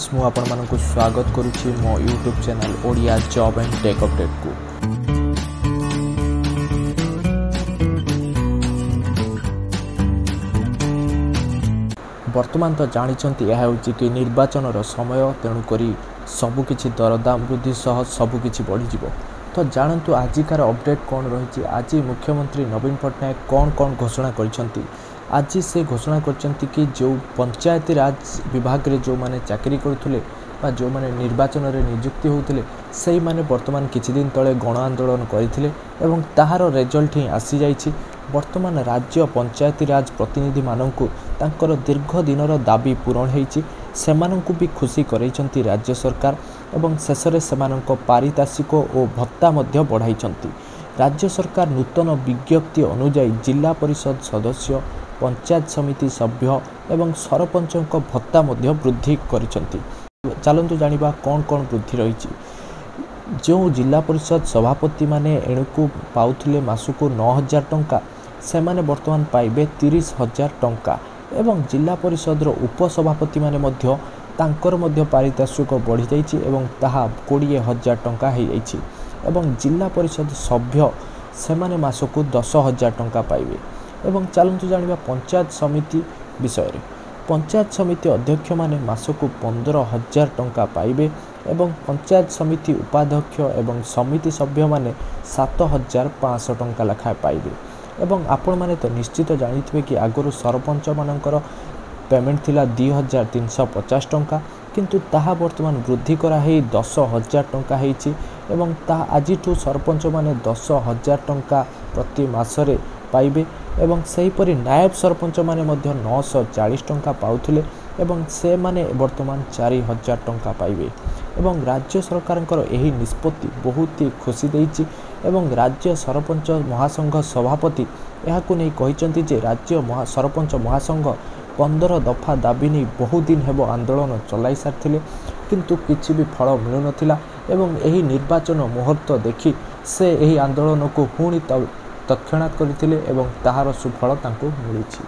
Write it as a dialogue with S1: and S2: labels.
S1: Friends मु आपण मानकु स्वागत करुछि मो YouTube channel Odia job and take update को। वर्तमान तो जानिचंती यह होछि कि निर्वाचन समय तेणुकरी सबुकिछि दरदाम वृद्धि सह सबुकिछि बढ़ी जिवो। तो जानतु आजिकार अपडेट कौन रही। आज मुख्यमंत्री नवीन पट्टनायक कौन कौन घोषणा करछंती। आज से घोषणा करछंती कि जो पंचायती राज विभाग रे जो माने चाकरी करुले जो माने निर्वाचन रे नियुक्ति होउथिले सेही माने वर्तमान किछि दिन तळे गण आंदोलन करथिले एवं ताहार रिजल्ट ही आसी जाइछि। वर्तमान राज्य पंचायती राज प्रतिनिधि माननकु तांकर दीर्घ दिनर दाबी पूरण होइछि। सेमानंकु भी खुशी करैछंती राज्य सरकार एवं शेषरे सेमानंक पारितोषिक और भत्ता मध्य बढ़ाइछंती। राज्य सरकार नूतन विज्ञप्ति अनुଯାयी जिला परिषद सदस्य पंचायत समिति सभ्य एवं सरपंचक भत्ता मध्य वृद्धि करिछंती। चलंतु जानिबा कौन कौन वृद्धि रही। जो जिला परिषद सभापति माने एणुकु पाउथिले मासुकु 9000 टंका से माने वर्तमान पाइबे 30,000 टंका एवं जिला परिषद रो उपसभापति माने मध्य तांकर मध्य पारितोषिक बढ़ी जाइछि एवं ताहा 20,000 टंका हो जाइछि एवं जिला परिषद सभ्य से माने मासकु 10,000 टंका पाइबे। एवं चलंतु जानिबा पंचायत समिति विषय रे। पंचायत समिति अध्यक्ष माने मासकु 15,000 टंका पाइबे एवं पंचायत समिति उपाध्यक्ष एवं समिति सभ्य माने 7,500 टंका लेखा पाइबे। एवं आपण माने तो निश्चित जानिथिबे कि आगुरु सरपंच मानकर पेमेंट थिला 2,350 टंका किंतु ताहा वर्तमान वृद्धि करा हे 10,000 टंका हेछि एवं ताहा आजिठु सरपंच माने 10,000 टंका प्रति मासरे पाइबे एवं सही परि नायब सरपंच माने मध्य 940 टंका पाउथिले एवं से माने वर्तमान 4,000 टंका पाइबे। एवं राज्य सरकारंकर एही निष्पत्ति बहुत ही खुशी देइछि एवं राज्य सरपंच महासंघ सभापति एहाकु नै कहिसंती जे राज्य सरपंच महासंघ 15 दफा दाबी नहीं बहुत दिन हेबो आंदोलन चलाई सारथिले किंतु किछि भी फल मिलु नथिला एवं एही निर्वाचन मुहूर्त देखि से एही आंदोलन को पुणी तत्क्षणात करथिले एवं ताहार सुफल तांको मिलिछि।